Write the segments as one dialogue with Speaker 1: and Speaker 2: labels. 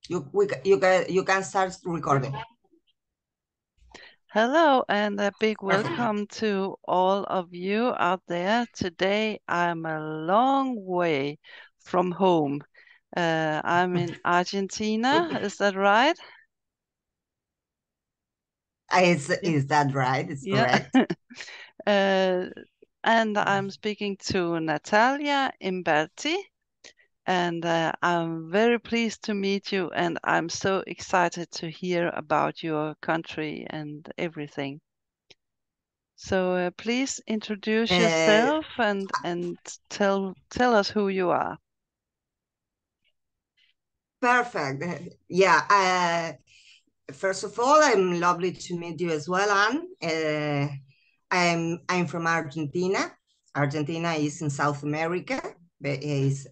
Speaker 1: You can start recording.
Speaker 2: Hello and a big
Speaker 1: Perfect.
Speaker 2: welcome to all of you out there. Today I'm a long way from home. I'm in Argentina, is that right? Yeah.
Speaker 1: Is that right? It's
Speaker 2: Yeah.
Speaker 1: correct.
Speaker 2: Uh, and I'm speaking to Natalia Imberti, and I'm very pleased to meet you, and I'm so excited to hear about your country and everything. So please introduce
Speaker 1: Uh,
Speaker 2: yourself and tell us who you are.
Speaker 1: Perfect. Yeah. First of all, I'm lovely to meet you as well, Anne. I'm from Argentina. Argentina is in South America. Is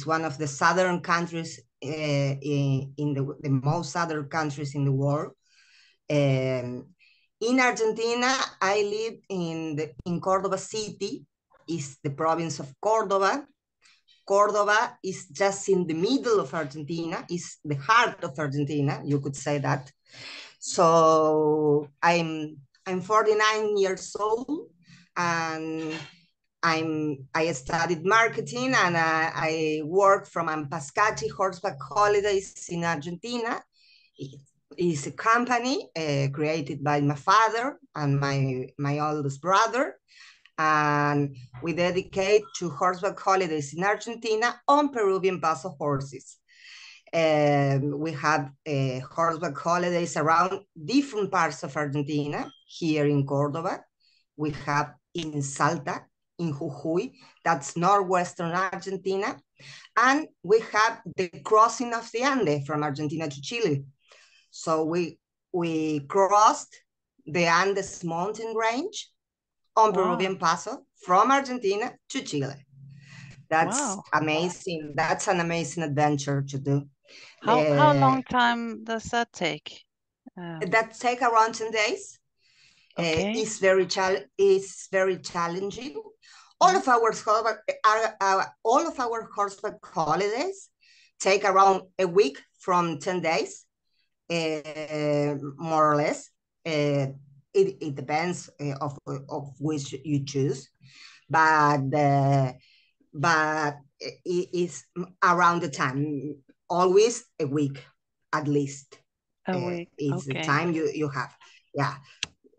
Speaker 1: one of the southern countries in the most southern countries in the world. In Argentina, I live in Cordoba city. Is the province of Cordoba. Cordoba is just in the middle of Argentina, is the heart of Argentina, you could say that. So I'm 49 years old, and I studied marketing, and I work from Ampascachi horseback holidays in Argentina. It is a company created by my father and my oldest brother, and we dedicate to horseback holidays in Argentina on Peruvian Paso horses. We have horseback holidays around different parts of Argentina. Here in Cordoba, we have in Salta, in Jujuy, that's northwestern Argentina, and we have the crossing of the Andes from Argentina to Chile. So we crossed the Andes mountain range on
Speaker 2: Wow.
Speaker 1: Peruvian Paso from Argentina to Chile. That's
Speaker 2: Wow.
Speaker 1: amazing. That's an amazing adventure to do.
Speaker 2: How long time does that take?
Speaker 1: That take around 10 days.
Speaker 2: Okay.
Speaker 1: Is very challenging.
Speaker 2: Mhm.
Speaker 1: All of our horseback holidays take around a week from 10 days, more or less. It depends of which you choose, but it is around the time, always a week at least.
Speaker 2: A week.
Speaker 1: It's the
Speaker 2: Okay.
Speaker 1: time you have. Yeah,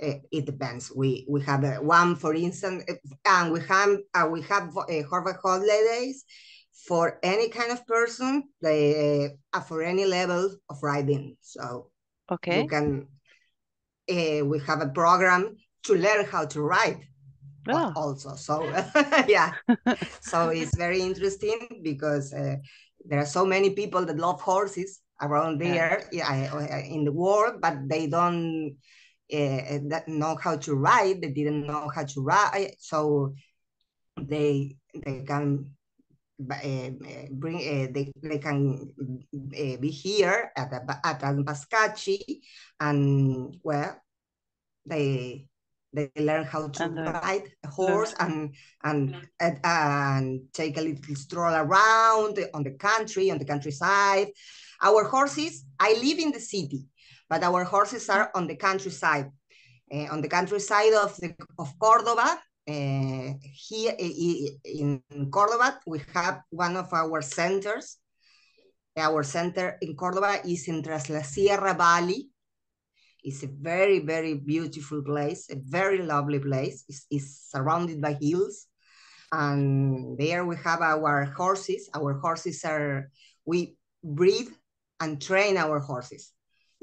Speaker 1: it depends. We have one, for instance, and we have Harvard holidays for any kind of person, for any level of riding. So you
Speaker 2: Okay.
Speaker 1: can. We have a program to learn how to ride
Speaker 2: Yeah.
Speaker 1: also. So yeah, so it's very interesting because there are so many people that love horses around
Speaker 2: Yeah.
Speaker 1: there, yeah, in the world, but they don't know how to ride. They didn't know how to ride, so they can bring they can be here at Ampascachi, and well, they they learn how to
Speaker 2: And
Speaker 1: ride a
Speaker 2: learn.
Speaker 1: horse, and take a little stroll around on the countryside. Our horses, I live in the city, but our horses are on the countryside of Cordoba. Here in Cordoba, we have one of our centers. Our center in Cordoba is in Tras la Sierra Valley. It's a very, very beautiful place, a very lovely place. It's surrounded by hills. And there we have our horses. Our horses we breed and train our horses,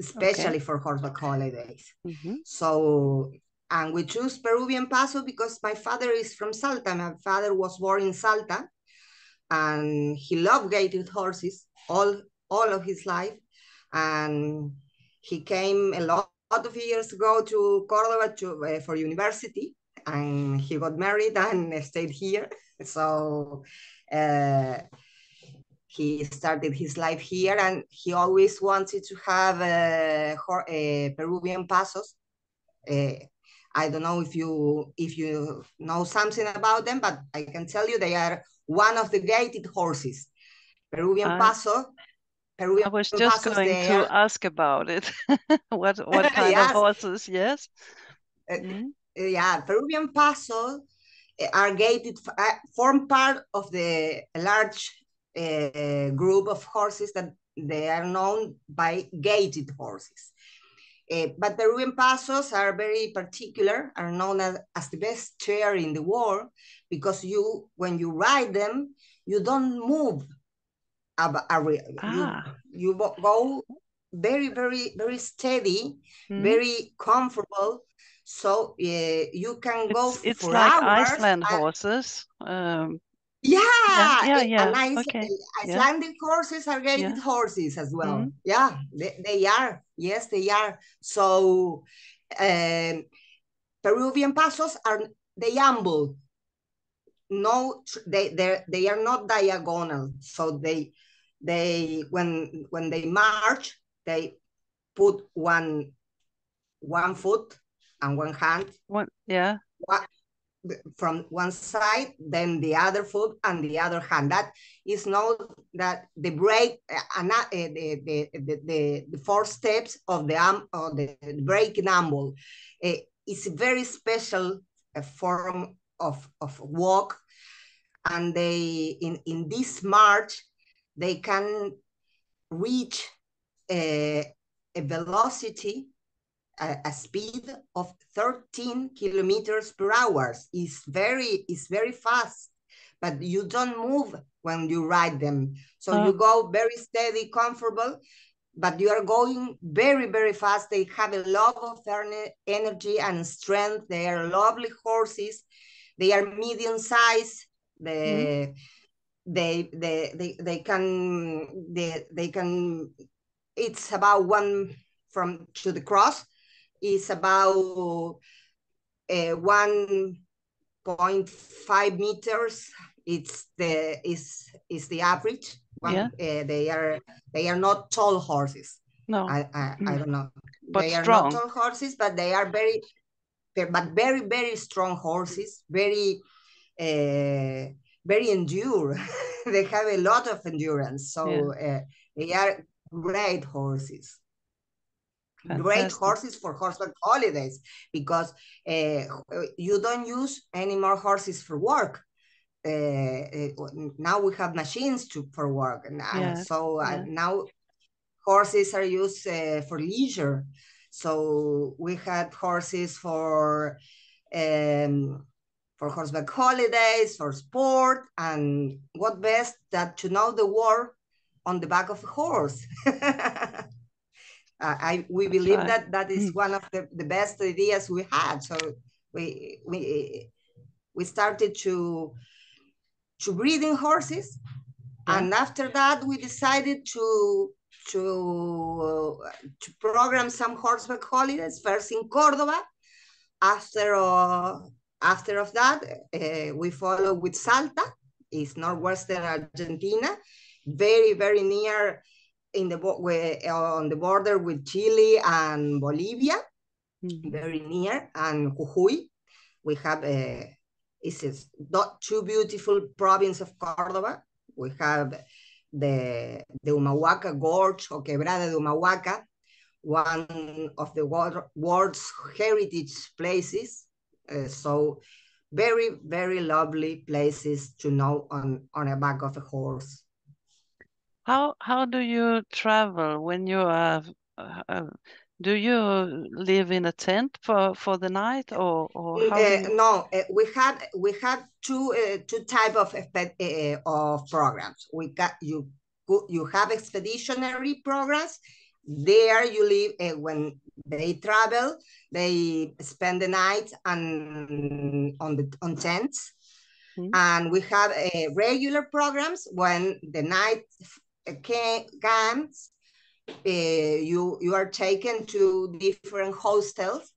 Speaker 2: Okay.
Speaker 1: especially for horseback holidays.
Speaker 2: Mm-hmm.
Speaker 1: So, and we choose Peruvian Paso because my father is from Salta. My father was born in Salta, and he loved gaited horses all of his life. And he came a lot of years ago to Cordoba for university, and he got married and stayed here. So uh, he started his life here, and he always wanted to have Peruvian Pasos. Uh, I don't know if you know something about them, but I can tell you they are one of the gated horses. Peruvian
Speaker 2: I
Speaker 1: Paso. Peruvian
Speaker 2: I was just
Speaker 1: Pasos
Speaker 2: going to
Speaker 1: there.
Speaker 2: ask about it. What kind of
Speaker 1: Yes.
Speaker 2: horses? Yes.
Speaker 1: Yeah, Peruvian Pasos are gated, form part of the large group of horses that they are known by gated horses. But Peruvian Pasos are very particular, are known as the best chair in the world, because when you ride them, you don't move. You go very, very, very steady, very comfortable. So you can go
Speaker 2: It's
Speaker 1: for
Speaker 2: like
Speaker 1: hours.
Speaker 2: Iceland horses.
Speaker 1: Yeah,
Speaker 2: Yeah.
Speaker 1: and
Speaker 2: Okay. Yeah.
Speaker 1: Icelandic horses are gated
Speaker 2: Yeah.
Speaker 1: horses as well. Yeah, they are. Yes, they are. So Peruvian Pasos they amble. No, they are not diagonal. So when they march, they put one foot and one hand.
Speaker 2: Yeah.
Speaker 1: From one side, then the other foot and the other hand. That is known that the break, the four steps of the breaking amble is a very special form of walk, and they in this march they can reach a velocity, a speed of 13 kilometers per hour. Is very fast, but you don't move when you ride them. So you go very steady, comfortable, but you are going very, very fast. They have a lot of energy and strength. They are lovely horses. They are medium size. They can, it's about one from to the cross is about 1.5 meters. It's the average one. They are not tall horses.
Speaker 2: No.
Speaker 1: I don't know.
Speaker 2: But
Speaker 1: they
Speaker 2: strong.
Speaker 1: are not tall horses, but they are very very strong horses. Very endure. They have a lot of endurance. So they are great horses.
Speaker 2: Fantastic.
Speaker 1: Great horses for horseback holidays, because you don't use any more horses for work. Now we have machines for work. Now horses are used for leisure. So we had horses for horseback holidays, for sport, and what best that to know the world on the back of a horse. We believe that is one of the best ideas we had. So we started to breeding horses, and after that we decided to program some horseback holidays, first in Cordoba. After of that, we follow with Salta. It's northwestern Argentina, very, very near on the border with Chile and Bolivia, very near, and Jujuy. We have two beautiful provinces of Cordoba. We have the Humahuaca Gorge, or Quebrada de Humahuaca, one of the world's heritage places. So very, very lovely places to know on a back of a horse.
Speaker 2: How do you travel when you are? Do you live in a tent for the night, or how do you?
Speaker 1: No, we have two type of programs. You have expeditionary programs. There you live when they travel. They spend the night on tents. And we have regular programs. When the night comes, you are taken to different hostels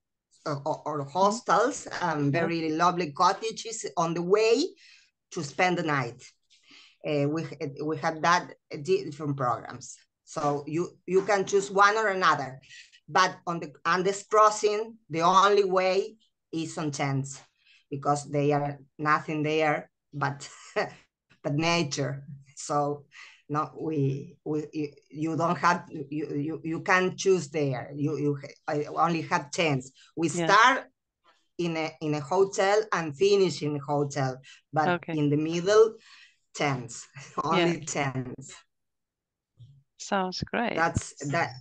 Speaker 1: or hostels, very lovely cottages on the way to spend the night. We have that different programs. So you can choose one or another. But on the Andes crossing, the only way is on tents, because they are nothing there but nature. So No, you don't have, you can't choose there. I only have chance. We start in a hotel and finish in a hotel, but in the middle, chance, only chance.
Speaker 2: Sounds great.
Speaker 1: That's that.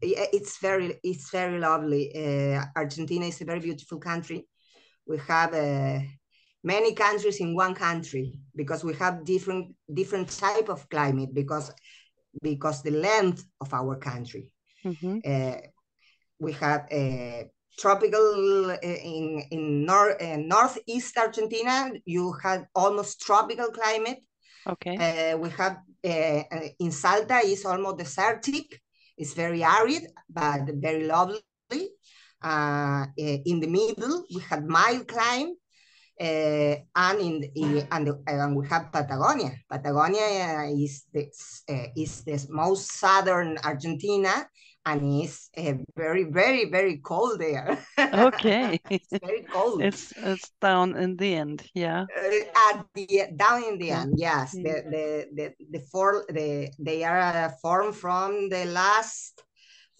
Speaker 1: It's very lovely. Argentina is a very beautiful country. We have many countries in one country because we have different type of climate because the length of our country. We have tropical in northeast Argentina. You have almost tropical climate. We have in Salta is almost desertic. It's very arid but very lovely. In the middle we have mild climate. And we have Patagonia. Patagonia is the most southern Argentina, and it's very, very, very cold there. It's very cold.
Speaker 2: It's down in the end,
Speaker 1: down in the end, yes. They are formed from the last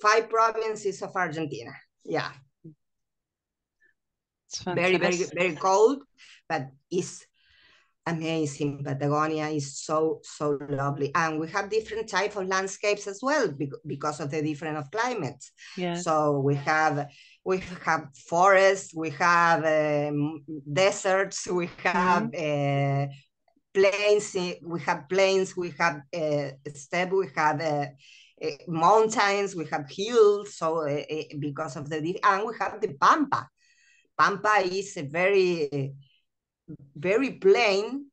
Speaker 1: 5 provinces of Argentina. Yeah. Very, very, very cold, but it's amazing. Patagonia is so lovely, and we have different type of landscapes as well because of the different of climates. So we have forests, we have deserts, we have plains, we have steppe, we have mountains, we have hills. So because of and we have the Pampa. Pampa is a very, very plain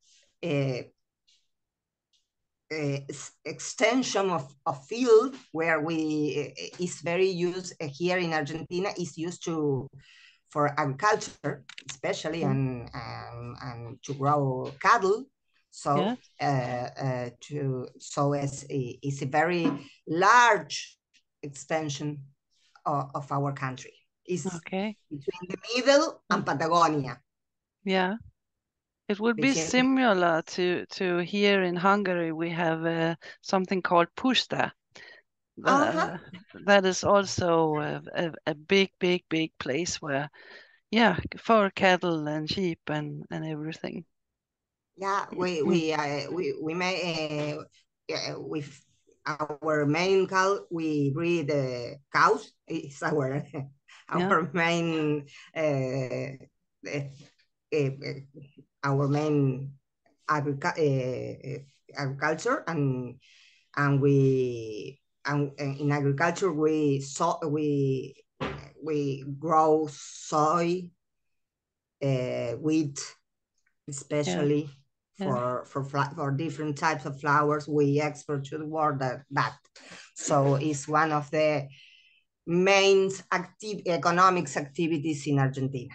Speaker 1: extension of field where is very used here in Argentina, is used for agriculture, especially and to grow cattle. So it's a very large extension of our country. It's between the middle and Patagonia.
Speaker 2: Yeah. It would be similar to here in Hungary. We have something called puszta. That is also a big place where, for cattle and sheep and everything.
Speaker 1: Yeah, we may with our main cow, we breed cows. It's our main our main agriculture, and in agriculture we grow soy, wheat, especially for different types of flowers. We export to the world that. So it's one of the main economics activities in Argentina.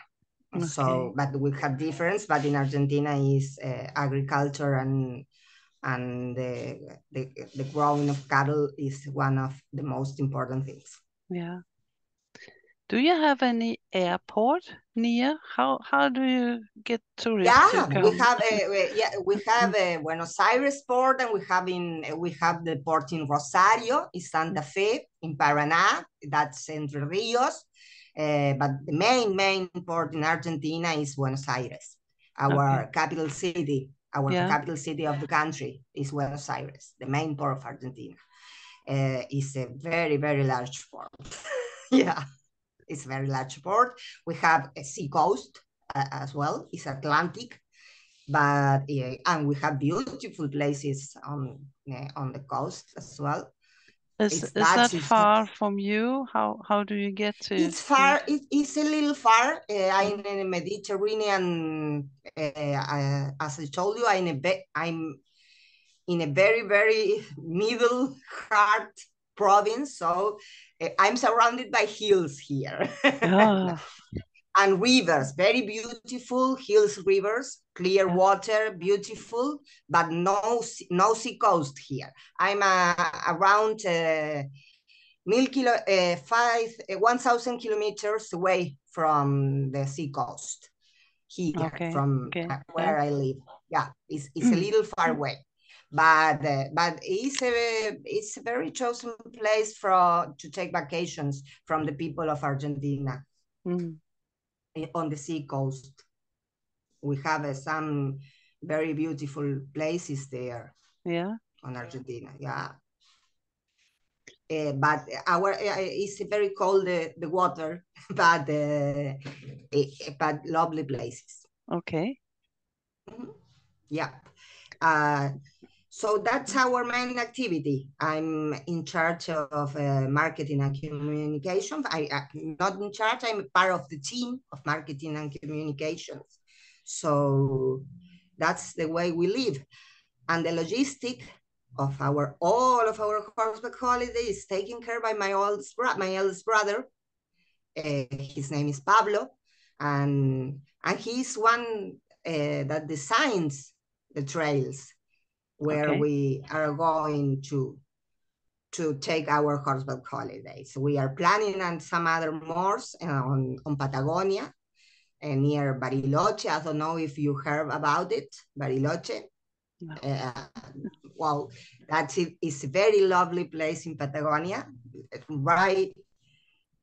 Speaker 1: So, but we have difference. But in Argentina is agriculture and the growing of cattle is one of the most important things.
Speaker 2: Yeah. Do you have any airport near? How do you get tourists to come?
Speaker 1: We have Buenos Aires port, and we have the port in Rosario, in Santa Fe, in Paraná. That's Entre Rios. But the main port in Argentina is Buenos Aires, our capital city. Our capital city of the country is Buenos Aires. The main port of Argentina is a very, very large port. Yeah. It's a very large port. We have a sea coast as well. It's Atlantic, but and we have beautiful places on the coast as well.
Speaker 2: Is that far from you? How do you get to?
Speaker 1: It's far. It's a little far. I'm in the Mediterranean. As I told you, I'm in a very, very middle heart province, so I'm surrounded by hills here. And rivers, very beautiful hills, rivers, clear water, beautiful, but no sea coast here. I'm around 1,000 kilometers away from the sea coast here, from where I live. Yeah, it's a little far away. but it's a very chosen place to take vacations from the people of Argentina on the sea coast. We have some very beautiful places there.
Speaker 2: Yeah.
Speaker 1: On Argentina, yeah. But it's very cold the water, but lovely places.
Speaker 2: Okay.
Speaker 1: Yeah. So that's our main activity. I'm in charge of marketing and communication. I'm not in charge, I'm part of the team of marketing and communications. So that's the way we live. And the logistic of all of our horseback holiday is taken care by my eldest brother. His name is Pablo, and he's one that designs the trails where we are going to take our horseback holidays. We are planning on some other moors on Patagonia near Bariloche. I don't know if you heard about it, Bariloche. No. Well, it's a very lovely place in Patagonia, right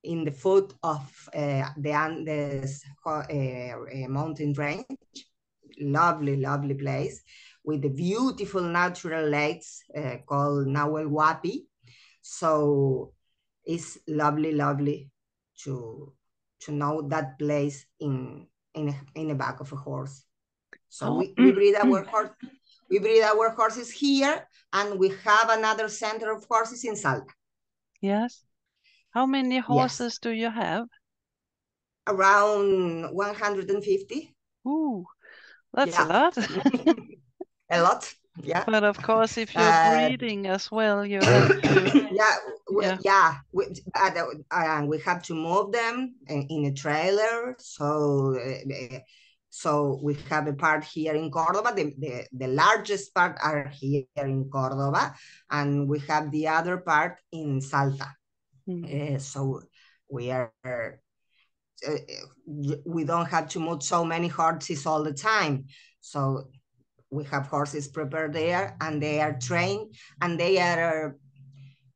Speaker 1: in the foot of the Andes mountain range. Lovely, lovely place with the beautiful natural lakes called Nahuel Huapi. So it's lovely, lovely to know that place in the back of a horse. So we breed our horse. We breed our horses here, and we have another center of horses in Salta.
Speaker 2: Yes. How many horses do you have?
Speaker 1: Around 150.
Speaker 2: Ooh, that's a lot.
Speaker 1: A lot, yeah.
Speaker 2: But of course, if you're breeding as well, you have to.
Speaker 1: We have to move them in a trailer. So we have a part here in Cordoba. The largest part are here in Cordoba, and we have the other part in Salta. So we don't have to move so many horses all the time. So we have horses prepared there, and they are trained, and they are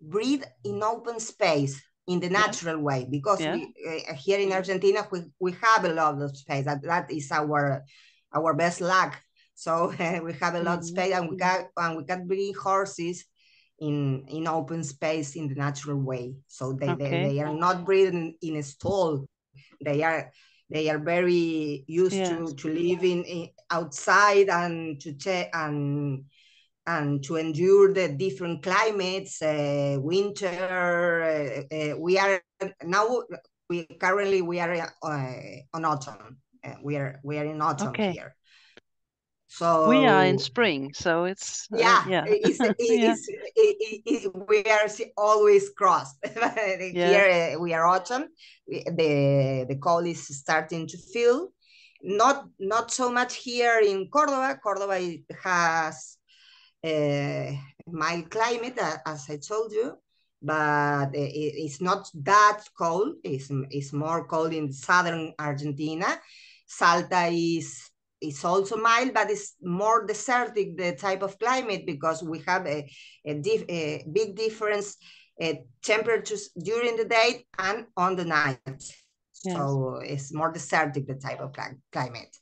Speaker 1: breed in open space in the natural way, because we here in Argentina we have a lot of space. That is our best luck. So we have a lot of space, and we can breed horses in open space in the natural way. So they are not breeding in a stall. They are very used to living outside and to endure the different climates, winter. We are currently on autumn. We are in autumn here. So
Speaker 2: we are in spring, so it's
Speaker 1: we are always crossed. Here we are autumn. The cold is starting to feel. Not so much here in Cordoba. Cordoba has mild climate, as I told you, but it's not that cold. It's more cold in southern Argentina. Salta is also mild, but it's more desertic, the type of climate, because we have a big difference temperatures during the day and on the night. So it's more desertic, the type of climate.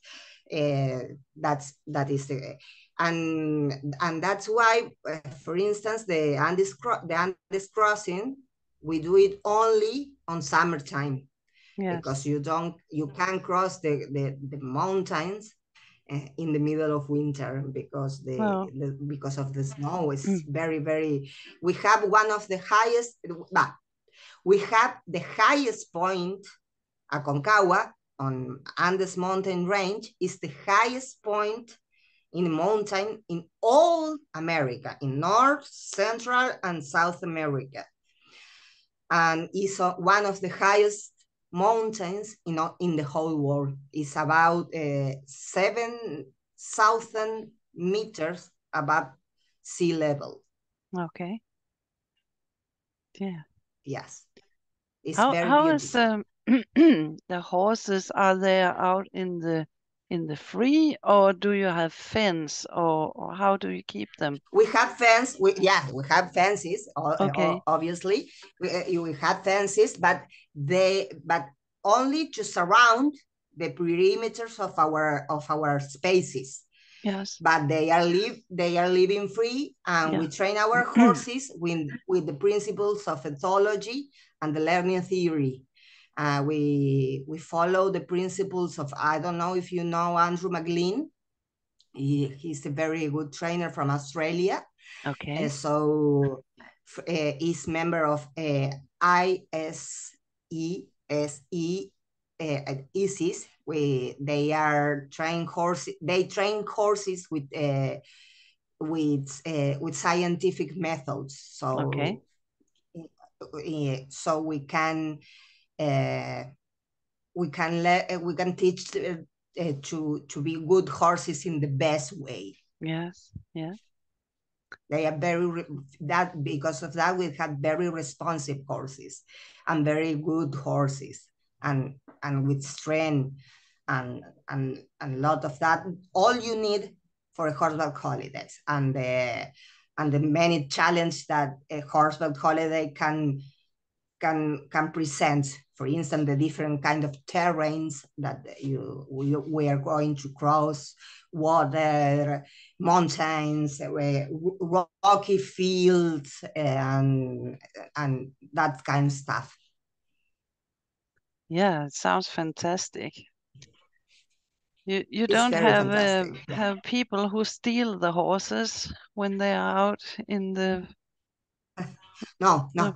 Speaker 1: That is the and that's why, for instance, the Andes crossing, we do it only on summertime, because you can't cross the mountains in the middle of winter, because because of the snow. It's very, very. We have one of the highest. We have the highest point, Aconcagua, on Andes mountain range, is the highest point in a mountain in all America, in North, Central, and South America, and is one of the highest mountains in the whole world. It's about 7,000 meters above sea level.
Speaker 2: Okay. Yeah.
Speaker 1: Yes. It's very beautiful.
Speaker 2: Is the horses, are they out in the in the free, or do you have fence, or how do you keep them?
Speaker 1: We have fence. We have fences.
Speaker 2: Okay.
Speaker 1: Obviously, we have fences, but only to surround the perimeters of our spaces.
Speaker 2: Yes.
Speaker 1: But they are living free, and
Speaker 2: Yeah.
Speaker 1: we train our horses with the principles of ethology and the learning theory. We follow the principles of, I don't know if you know Andrew McLean. He's a very good trainer from Australia.
Speaker 2: Okay.
Speaker 1: So is member of ISESE, ISIS. They are train horses. They train horses with scientific methods.
Speaker 2: Okay.
Speaker 1: So we can teach to be good horses in the best way.
Speaker 2: Yes. Yeah.
Speaker 1: They are that because of that we have very responsive horses and very good horses, and with strength and a lot of that. All you need for a horseback holidays, and the many challenge that a horseback holiday can present. For instance, the different kind of terrains that we are going to cross, water, mountains, rocky fields, and that kind of stuff.
Speaker 2: Yeah, it sounds fantastic. You
Speaker 1: It's
Speaker 2: don't
Speaker 1: very fantastic.
Speaker 2: have people who steal the horses when they are out in the
Speaker 1: No.
Speaker 2: no.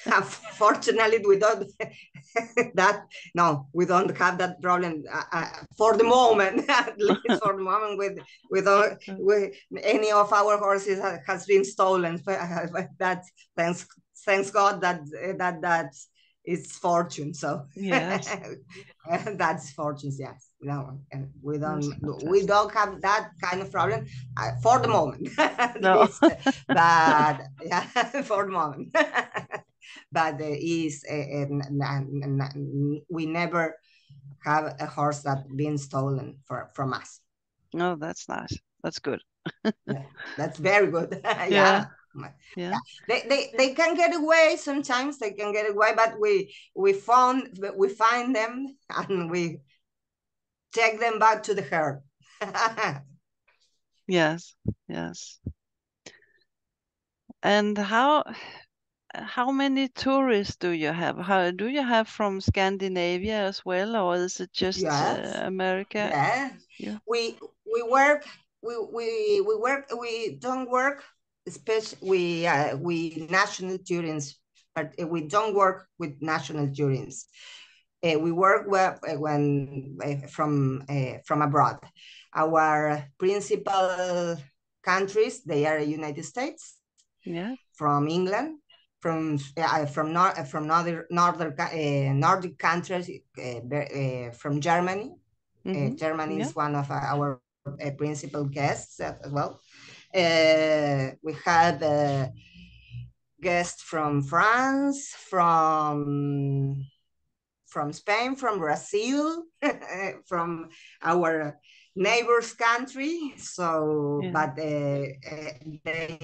Speaker 1: Unfortunately, we don't that. No, we don't have that problem for the moment. At least for the moment, with any of our horses has been stolen. But that thanks God that it's fortune. So
Speaker 2: Yes,
Speaker 1: that's fortunes. Yes. No, and we
Speaker 2: that's fantastic.
Speaker 1: don't have that kind of problem for the moment, at
Speaker 2: No.
Speaker 1: least. But yeah, for the moment. But we never have a horse that been stolen from us.
Speaker 2: No, that's nice. That's good.
Speaker 1: Yeah, that's very good.
Speaker 2: Yeah,
Speaker 1: Yeah.
Speaker 2: yeah,
Speaker 1: They can get away sometimes. They can get away, but we find them, and we take them back to the herd.
Speaker 2: yes, yes. And how many tourists do you have? How do you have from Scandinavia as well, or is it just
Speaker 1: Yes.
Speaker 2: America?
Speaker 1: Yeah.
Speaker 2: Yeah.
Speaker 1: We work. We work. We don't work. Especially we national tourists, but we don't work with national tourists. We work from abroad. Our principal countries, they are United States,
Speaker 2: Yeah.
Speaker 1: from England, from Nordic countries, from Germany.
Speaker 2: Mm-hmm.
Speaker 1: Germany
Speaker 2: Yeah.
Speaker 1: is one of our principal guests as well. We had guests from France, from Spain, from Brazil, from our neighbors' country. So,
Speaker 2: Yeah.
Speaker 1: but they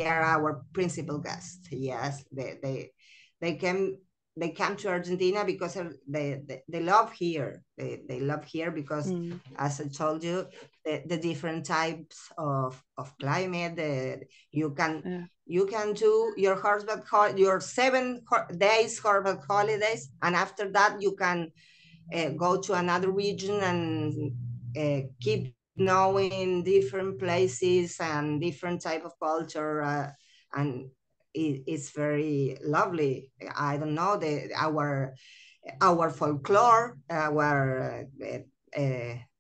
Speaker 1: are our principal guests. Yes, they came they come to Argentina because they love here. They love here because,
Speaker 2: Mm.
Speaker 1: as I told you, the different types of climate. You can
Speaker 2: Yeah.
Speaker 1: you can do your 7 days horseback holidays, and after that you can go to another region and keep knowing different places and different type of culture, and it's very lovely. I don't know, our folklore,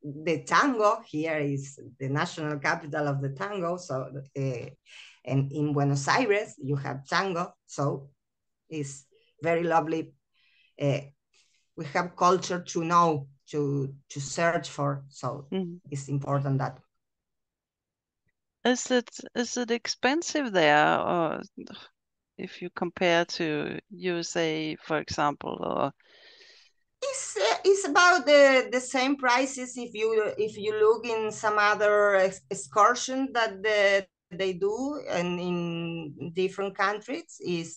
Speaker 1: the tango here is the national capital of the tango. So and in Buenos Aires you have tango, so it's very lovely. uh, we have culture to know, to search for, so
Speaker 2: Mm.
Speaker 1: it's important that
Speaker 2: Is it expensive there, or if you compare to USA, for example, or
Speaker 1: it's it's about the same prices if you look in some other excursion that they do and in different countries is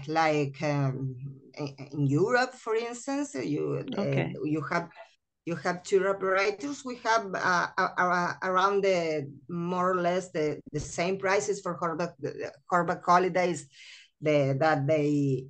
Speaker 1: like in Europe, for instance,
Speaker 2: Okay.
Speaker 1: you have tour operators. We have around the more or less the same prices for Horvath holidays that they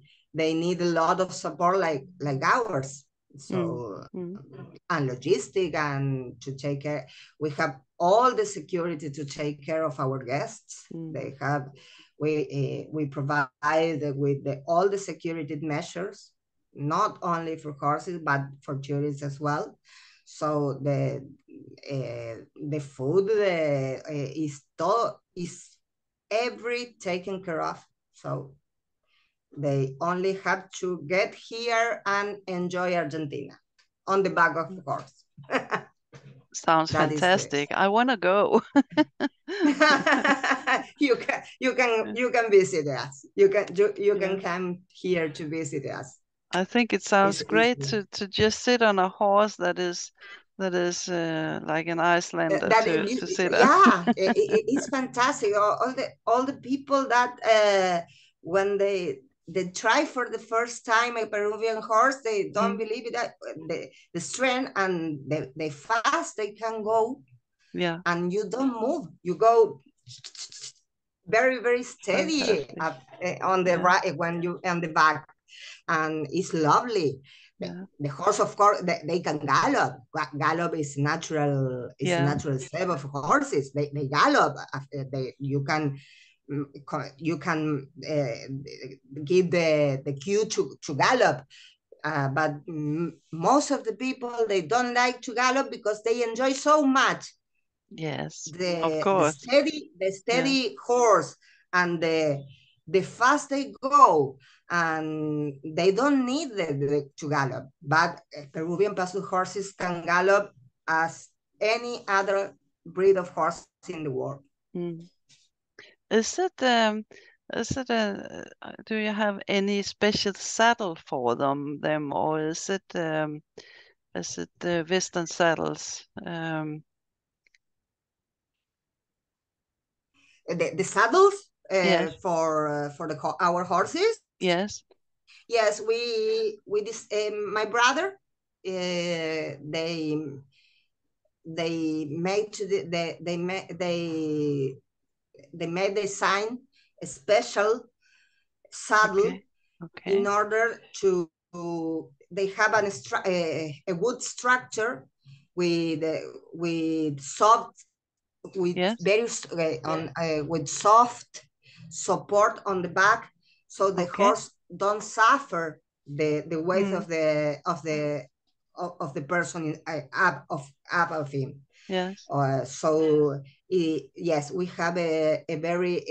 Speaker 1: need a lot of support like ours. So and logistic and to take care. We have all the security to take care of our guests. They have we provide with all the security measures, not only for horses but for tourists as well. So the food is every taken care of. So they only have to get here and enjoy Argentina on the back of the horse.
Speaker 2: Sounds fantastic. I want to go.
Speaker 1: you can visit us. You can come here to visit us.
Speaker 2: I think it sounds great to just sit on a horse that is like an Icelander to sit on.
Speaker 1: Yeah, it's fantastic. All the people that when they try for the first time a Peruvian horse, they don't believe that the strength and the fast they can go.
Speaker 2: Yeah.
Speaker 1: And you don't move. You go very, very steady on the right when you on the back, and it's lovely. The horse, of course, they can gallop. Gallop is natural. It's a natural step of horses. They gallop. You can give the cue to gallop. But most of the people, they don't like to gallop because they enjoy so much.
Speaker 2: Yes, of course.
Speaker 1: The steady horse and the fast they go, and they don't need to gallop. But Peruvian Paso horses can gallop as any other breed of horse in the world.
Speaker 2: Is it do you have any special saddle for them, or is it the Western saddles?
Speaker 1: The saddles for our horses.
Speaker 2: Yes.
Speaker 1: Yes, we my brother they made design a special saddle in order to they have a wood structure with soft very with soft support on the back, so the horse don't suffer the weight of the person up of him.
Speaker 2: Yes.
Speaker 1: So yes, we have a very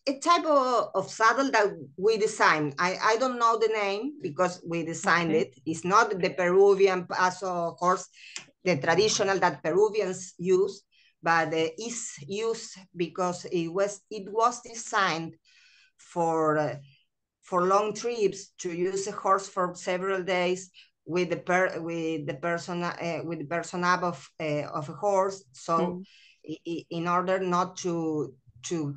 Speaker 1: a type of saddle that we designed. I don't know the name because we designed it. It's not the Peruvian Paso horse, the traditional that Peruvians use, but it's used because it was designed for long trips, to use a horse for several days with the person above of a horse, so in order not to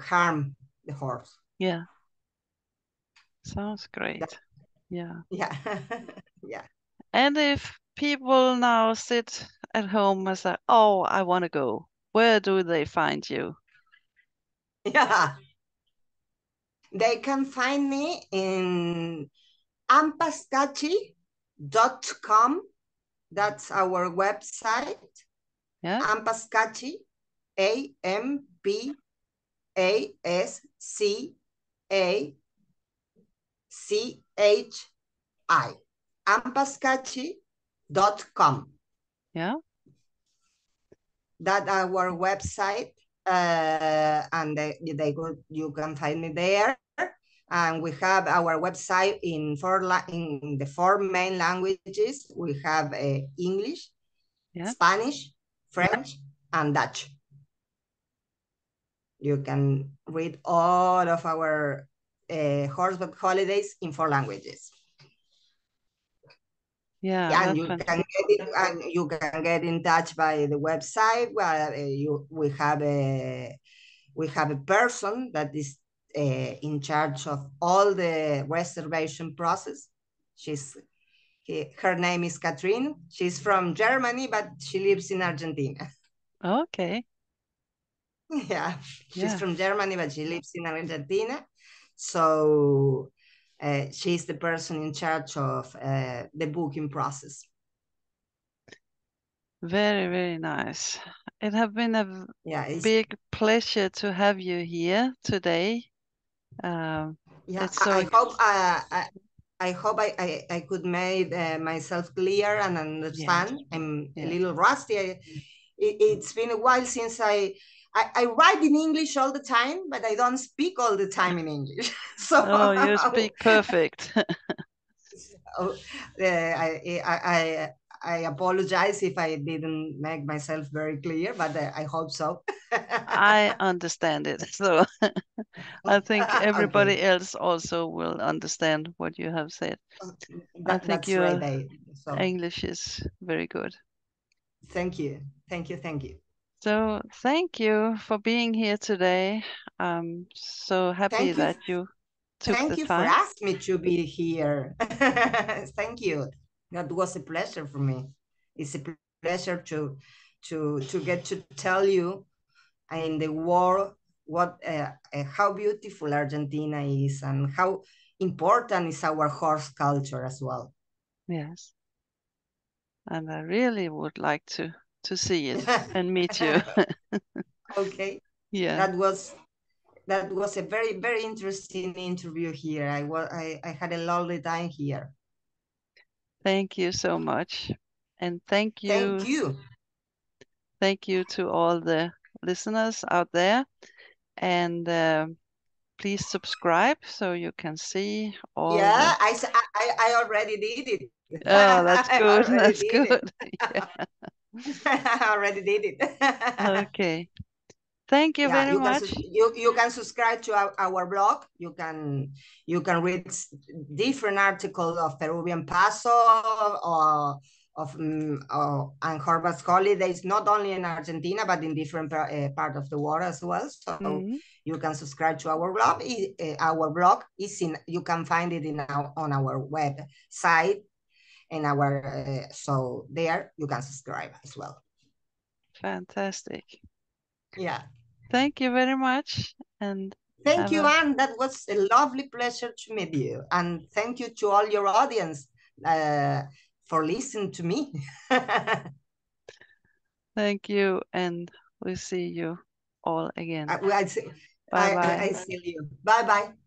Speaker 1: harm the horse.
Speaker 2: Yeah, sounds great. Yeah. And if people now sit at home and say, oh, I want to go, where do they find you?
Speaker 1: They can find me in Ampascachi.com. That's our website. Ampascachi, Ampascachi, Ampascachi.com.
Speaker 2: Yeah.
Speaker 1: That our website, and you can find me there. And we have our website in the 4 main languages. We have English, Spanish, French, and Dutch. You can read all of our horseback holidays in 4 languages.
Speaker 2: Yeah,
Speaker 1: And
Speaker 2: that's
Speaker 1: you can
Speaker 2: fantastic.
Speaker 1: get in touch by the website where we have a person that is in charge of all the reservation process. Her name is Catherine. She's from Germany, but she lives in Argentina.
Speaker 2: Okay.
Speaker 1: Yeah, she's
Speaker 2: Yeah.
Speaker 1: from Germany, but she lives in Argentina. So she's the person in charge of the booking process.
Speaker 2: Very, very nice. It has been a
Speaker 1: Yeah,
Speaker 2: big pleasure to have you here today.
Speaker 1: yeah.
Speaker 2: It's so
Speaker 1: I hope I could make myself clear and
Speaker 2: yes,
Speaker 1: understand. I'm a
Speaker 2: yes.
Speaker 1: little rusty. It's been a while since I write in English all the time, but I don't speak all the time in English. So
Speaker 2: Oh, you speak perfect.
Speaker 1: uh, I apologize if I didn't make myself very clear, but I hope so.
Speaker 2: I understand it. So I think
Speaker 1: Okay,
Speaker 2: everybody else also will understand what you have said. I think
Speaker 1: that's great.
Speaker 2: your
Speaker 1: So
Speaker 2: English is very good.
Speaker 1: thank you, thank you.
Speaker 2: So thank you for being here today. I'm so happy
Speaker 1: Thank you.
Speaker 2: that you took the
Speaker 1: Thank you for
Speaker 2: time.
Speaker 1: asking me to be here. Thank you. That was a pleasure for me. It's a pleasure to get to tell you in the world what how beautiful Argentina is and how important is our horse culture as well.
Speaker 2: Yes. And I really would like to see it and meet you.
Speaker 1: Okay,
Speaker 2: Yeah.
Speaker 1: that was a very interesting interview here. I had a lovely time here.
Speaker 2: Thank you so much. And
Speaker 1: Thank you.
Speaker 2: thank you to all the listeners out there. And please subscribe so you can see all
Speaker 1: Yeah,
Speaker 2: the.
Speaker 1: I already did it.
Speaker 2: Oh, that's
Speaker 1: I
Speaker 2: good.
Speaker 1: already
Speaker 2: That's
Speaker 1: did it.
Speaker 2: good. Yeah.
Speaker 1: I already did it.
Speaker 2: Okay. Thank you
Speaker 1: Yeah,
Speaker 2: very much.
Speaker 1: you can subscribe to our blog. You can read different articles of Peruvian Paso or of and Harvard's holidays, not only in Argentina but in different part of the world as well. So
Speaker 2: Mhm.
Speaker 1: you can subscribe to our blog. Our blog is in. You can find it on our website and our so there you can subscribe as well.
Speaker 2: Fantastic.
Speaker 1: Yeah.
Speaker 2: Thank you very much. And
Speaker 1: Thank
Speaker 2: have
Speaker 1: you,
Speaker 2: a
Speaker 1: Anne. That was a lovely pleasure to meet you. And thank you to all your audience uh, for listening to me.
Speaker 2: thank you. And we'll see you all again.
Speaker 1: I, I,
Speaker 2: Bye bye.
Speaker 1: I see you. Bye bye.